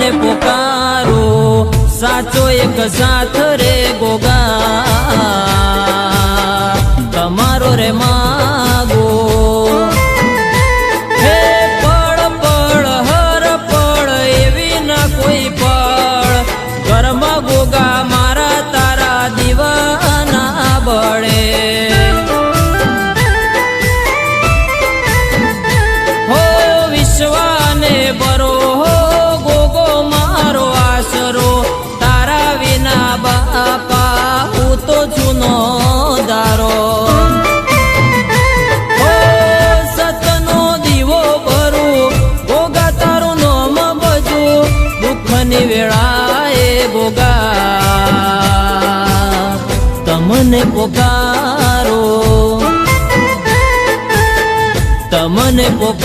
તમને પોકારો સાચો એક સાથ રે ગોગા તમારો રે માગો હે પળ પળ હર પળ એવી ના કોઈ પળ ઘરમાં ગોગા મારા તારા દીવાના બળે હો વિશ્વાને બરો ગોગો મારો આશરો તારા વિના બાપા હું તો જૂનો દારો હો સતનો દીવો ભરું ગોગા તારું નોમ બજું દુઃખની વેળાએ ગોગા તમને પોકારો તમને પોકારો